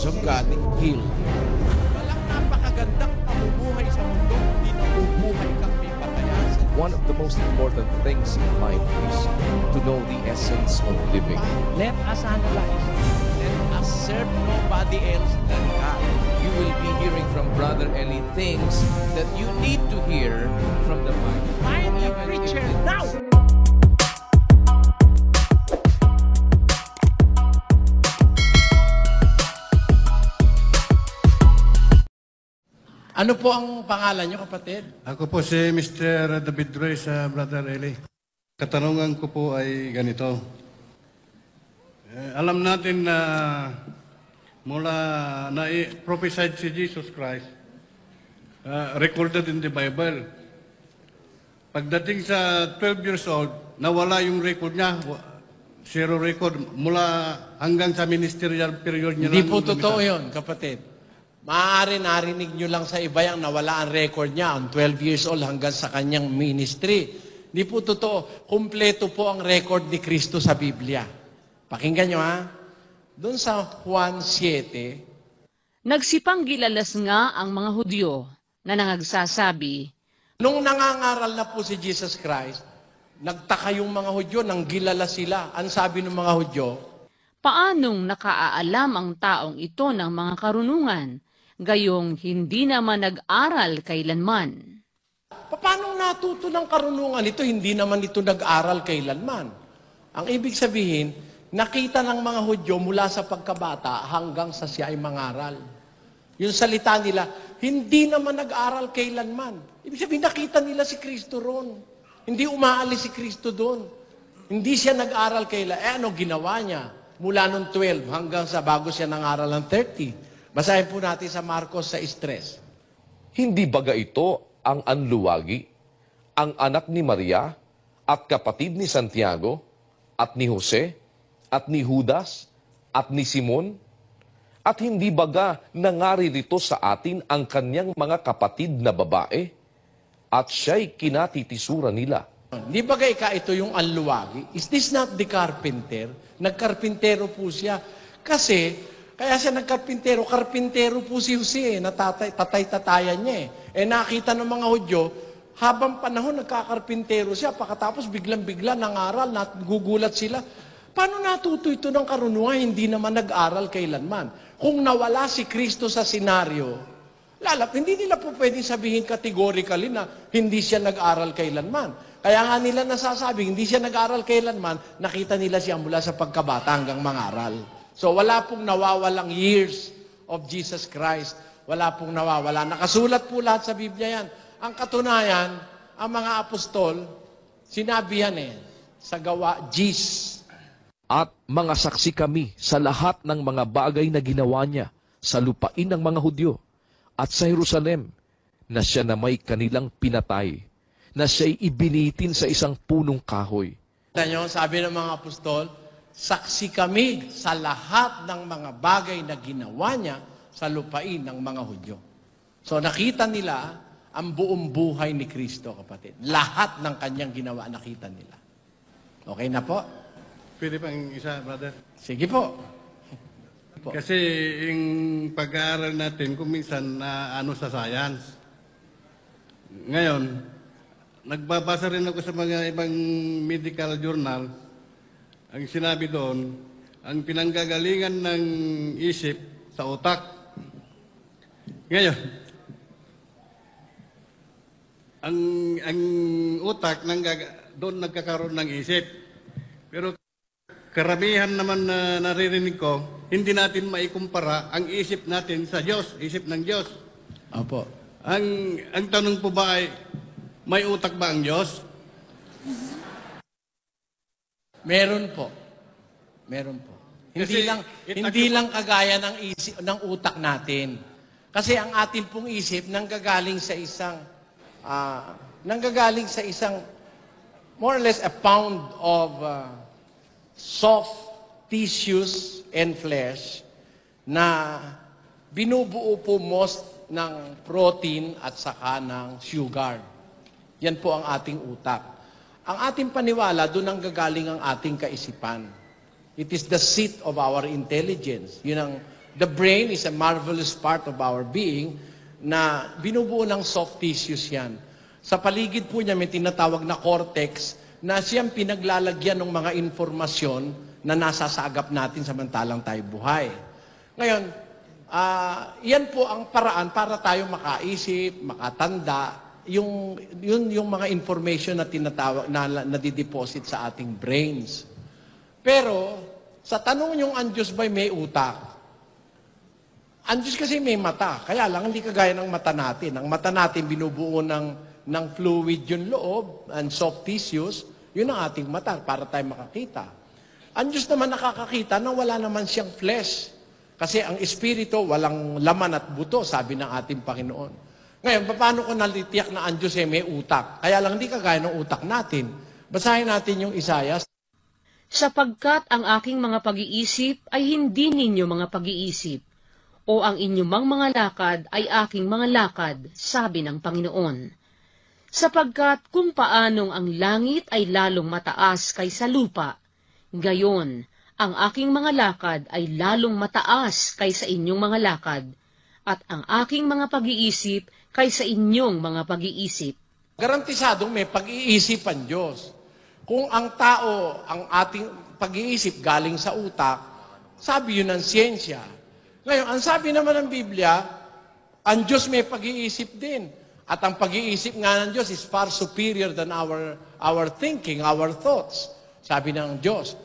of God healed. Walang napakagandang pamumuhay sa mundo, hindi nabubuhay kang may patayasan. One of the most important things in life is to know the essence of living. Let us analyze. Let us serve nobody else than God. You will be hearing from Brother Eli things that you need to hear from the Bible. Find a preacher now! Ano po ang pangalan niyo, kapatid? Ako po si Mr. David Roy sa Brother Eli. Katanungan ko po ay ganito. Alam natin na mula na prophesied si Jesus Christ, recorded in the Bible. Pagdating sa 12 years old, nawala yung record niya. Zero record mula hanggang sa ministerial period niya. Hindi po totoo yun, kapatid. Maaari narinig nyo lang sa iba yung nawala ang record niya on 12 years old hanggang sa kanyang ministry. Hindi po totoo. Kumpleto po ang record ni Kristo sa Biblia. Pakinggan nyo ha. Doon sa Juan 7, Nagsipanggilalas nga ang mga Hudyo na nangagsasabi, nung nangangaral na po si Jesus Christ, nagtaka yung mga Hudyo, nang gilala sila. Ang sabi ng mga Hudyo, paanong nakaaalam ang taong ito ng mga karunungan, gayong hindi naman nag-aral kailanman? paano natuto ng karunungan ito? Hindi naman ito nag-aral kailanman. Ang ibig sabihin, nakita ng mga Hudyo mula sa pagkabata hanggang sa siya ay mangaral. Yung salita nila, hindi naman nag-aral kailanman. Ibig sabihin, nakita nila si Kristo ron. Hindi umaalis si Kristo doon. Hindi siya nag-aral kailan. Ano ginawa niya? Mula nung 12 hanggang sa bago siya nangaral ng 30. Basahin po natin sa Marcos 6:3. Hindi baga ito ang anluwagi, ang anak ni Maria, at kapatid ni Santiago, at ni Jose, at ni Judas, at ni Simon? At hindi baga nangaririto sa atin ang kanyang mga kapatid na babae? At siya'y kinatitisura nila. Di ba ito yung anluwagi? Is this not the carpenter? Nagkarpintero po siya. Kasi, kaya siya nagkarpintero, karpintero po si Jose, tatay-tatayan niya eh. Nakita ng mga Hudyo, habang panahon nagkakarpintero siya, pagkatapos biglang-bigla nangaral, nagugulat sila. Paano natuto ito ng karunungan? Hindi naman nag-aral kailanman. Kung nawala si Kristo sa senaryo, hindi nila po pwedeng sabihin categorically na hindi siya nag-aral kailanman. Kaya nga nila nasasabi, hindi siya nag-aral kailanman, nakita nila siya mula sa pagkabata hanggang mangaral. So wala pong nawawalang years of Jesus Christ. Wala pong nawawala. Nakasulat po lahat sa Biblia yan. Ang katunayan, ang mga apostol, sinabi yan sa gawa, Gis. At mga saksi kami sa lahat ng mga bagay na ginawa niya sa lupain ng mga Hudyo at sa Jerusalem, na siya na may kanilang pinatay, na siya'y ibinitin sa isang punong kahoy. Sabi ng mga apostol, saksi kami sa lahat ng mga bagay na ginawa niya sa lupain ng mga Hudyo. So nakita nila ang buong buhay ni Kristo, kapatid. Lahat ng kanyang ginawa, nakita nila. Okay na po? Pwede pang isa, brother? Sige po. Kasi yung pag-aaral natin, kung minsan na sa science. Ngayon, nagbabasa rin ako sa mga ibang medical journal. Ang sinabi doon, ang pinanggagalingan ng isip sa utak. Ngayon, ang utak doon nagkakaroon ng isip. Pero karamihan naman na naririnig ko, hindi natin maikumpara ang isip natin sa Diyos, isip ng Diyos. Opo. Ang tanong po ba ay, may utak ba ang Diyos? Meron po. Meron po. Hindi lang kagaya ng utak natin. Kasi ang atin pong isip nanggagaling sa isang more or less a pound of soft tissues and flesh na binubuo po most ng protein at saka ng sugar. Yan po ang ating utak. Ang ating paniwala, doon ang gagaling ang ating kaisipan. It is the seat of our intelligence. Yun ang The brain is a marvelous part of our being na binubuo ng soft tissues yan. Sa paligid po niya may tinatawag na cortex na siyang pinaglalagyan ng mga informasyon na nasasagap natin samantalang tayo buhay. Ngayon, yan po ang paraan para tayo makaisip, makatanda, yung mga information na tinatawag na nadideposit sa ating brains. Pero sa tanong yung ang Diyos ba'y may utak? Ang Diyos kasi may mata, kaya lang hindi kagaya ng mata natin. Ang mata natin binubuo ng fluid yung loob and soft tissues, yun ang ating mata para tayo makakita. Ang Diyos naman nakakakita na wala naman siyang flesh. Kasi ang espiritu, walang laman at buto, sabi ng ating Panginoon. Ngayon, paano ko nalitiyak na ang Diyos may utak? Kaya lang hindi kagaya ng utak natin. Basahin natin yung Isaiah. Sapagkat ang aking mga pag-iisip ay hindi ninyo mga pag-iisip, o ang inyong mga lakad ay aking mga lakad, sabi ng Panginoon. Sapagkat kung paanong ang langit ay lalong mataas kaysa lupa, gayon, ang aking mga lakad ay lalong mataas kaysa inyong mga lakad, at ang aking mga pag-iisip kaysa inyong mga pag-iisip. Garantisadong may pag-iisip ang Diyos. Kung ang tao, ang ating pag-iisip galing sa utak, sabi yun ng siyensya. Ngayon, ang sabi naman ng Biblia, ang Diyos may pag-iisip din. At ang pag-iisip nga ng Diyos is far superior than our thinking, our thoughts. Sabi ng Diyos,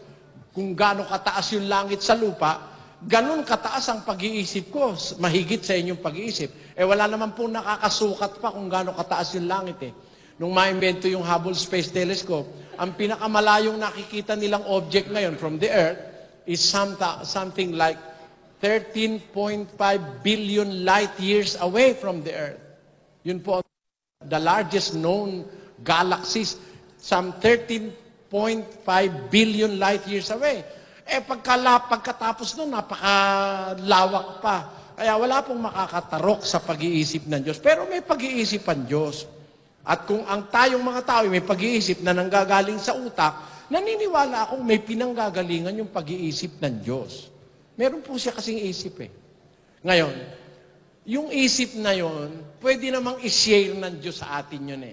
kung gaano kataas yung langit sa lupa, ganun kataas ang pag-iisip ko, mahigit sa inyong pag-iisip. Wala naman po nakakasukat pa kung gaano kataas yung langit Nung maimbento yung Hubble Space Telescope, ang pinakamalayong nakikita nilang object ngayon from the Earth is something like 13.5 billion light years away from the Earth. Yun po, the largest known galaxies, some 13.5 billion light years away. Pagkatapos nun, napakalawak pa. Kaya wala pong makakatarok sa pag-iisip ng Diyos. Pero may pag-iisip ang Diyos. At kung ang tayong mga tao may pag-iisip na nanggagaling sa utak, naniniwala akong may pinanggagalingan yung pag-iisip ng Diyos. Meron po siya kasing isip Ngayon, yung isip na yon, pwede namang i-share ng Diyos sa atin yun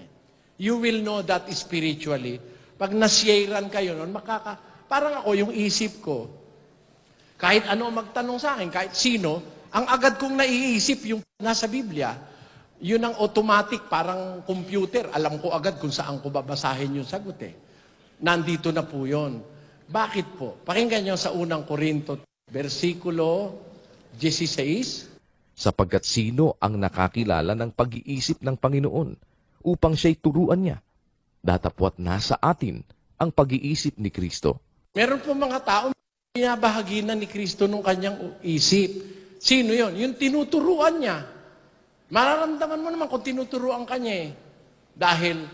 You will know that spiritually. Pag na-sharean kayo nun, parang ako, yung isip ko, kahit ano magtanong sa akin, kahit sino, ang agad kong naiisip yung nasa Biblia, yun ang automatic, parang computer. Alam ko agad kung saan ko babasahin yung sagot Nandito na po yun. Bakit po? Pakinggan nyo sa unang Korinto, versikulo 16. Sapagkat sino ang nakakilala ng pag-iisip ng Panginoon upang siya'y turuan niya? Datapwat nasa atin ang pag-iisip ni Kristo. Meron po mga tao, binabahagi na ni Kristo nung kanyang isip. Sino yon? Yung tinuturuan niya. Mararamdaman mo naman kung tinuturuan ka niya Dahil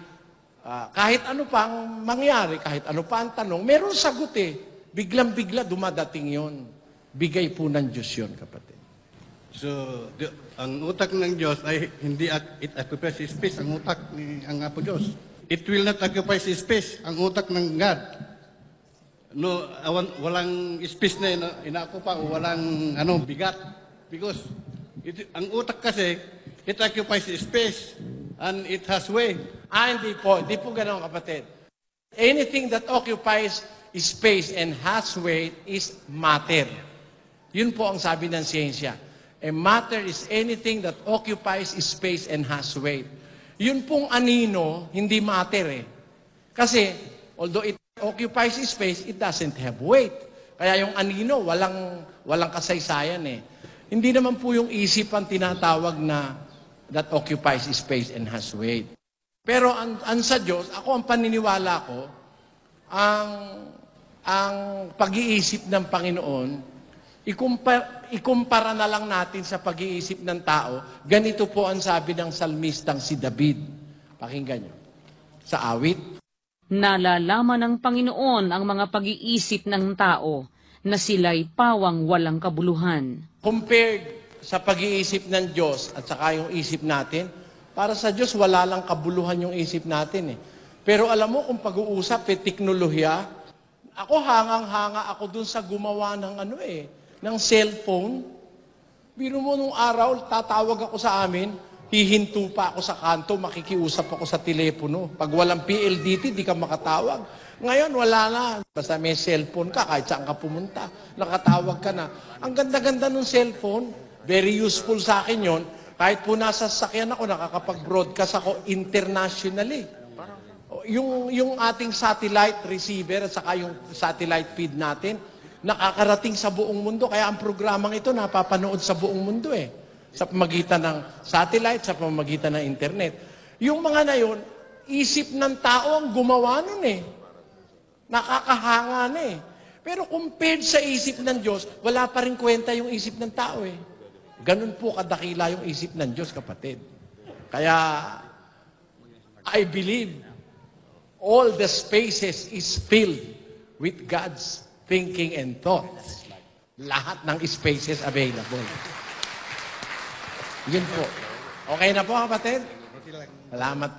kahit ano pa ang mangyari, kahit ano pa ang tanong, meron sagot Biglang-bigla dumadating yon. Bigay po ng Diyos yon, kapatid. So, ang utak ng Diyos ay hindi it occupies space, ang utak ang Apo Diyos. It will not occupy space, ang utak ng God. No, walang space na ina-occupy o walang bigat. Because ang utak kasi, it occupies space and it has weight. Hindi po ganoon, kapatid. Anything that occupies space and has weight is matter. Yun po ang sabi ng siyensya. A matter is anything that occupies space and has weight. Yun pong anino, hindi matter Kasi, although it occupies space, it doesn't have weight. Kaya yung anino, walang kasaysayan Hindi naman po yung isip ang tinatawag na that occupies space and has weight. Pero ang sa Diyos, ako ang paniniwala ko, ang pag-iisip ng Panginoon, ikumpara na lang natin sa pag-iisip ng tao. Ganito po ang sabi ng salmistang si David. Pakinggan nyo. Sa awit. Nalalaman ng Panginoon ang mga pag-iisip ng tao, na sila'y pawang walang kabuluhan. Compared sa pag-iisip ng Diyos at saka yung isip natin, para sa Diyos wala lang kabuluhan yung isip natin Pero alam mo kung pag-uusap teknolohiya, ako hangang-hanga ako dun sa gumawa ng ng cellphone. Biro mo nung araw, tatawag ako sa amin, hihinto pa ako sa kanto, makikiusap ako sa telepono. Pag walang PLDT, di ka makatawag. Ngayon, wala na. Basta may cellphone ka, kahit saan ka pumunta, nakatawag ka na. Ang ganda-ganda ng cellphone, very useful sa akin yon. Kahit po nasa sasakyan ako, nakakapag-broadcast ako internationally. Yung ating satellite receiver at saka yung satellite feed natin, nakakarating sa buong mundo. Kaya ang programang ito napapanood sa buong mundo eh. Sa pamagitan ng satellite, sa pamagitan ng internet. Yung mga na yun, isip ng tao ang gumawa nun eh. Nakakahanga na eh. Pero compared sa isip ng Diyos, wala pa rin kwenta yung isip ng tao eh. Ganun po kadakila yung isip ng Diyos, kapatid. Kaya, I believe all the spaces is filled with God's thinking and thoughts. Lahat ng spaces available. Yun po. Okay na po, kapatid? Salamat.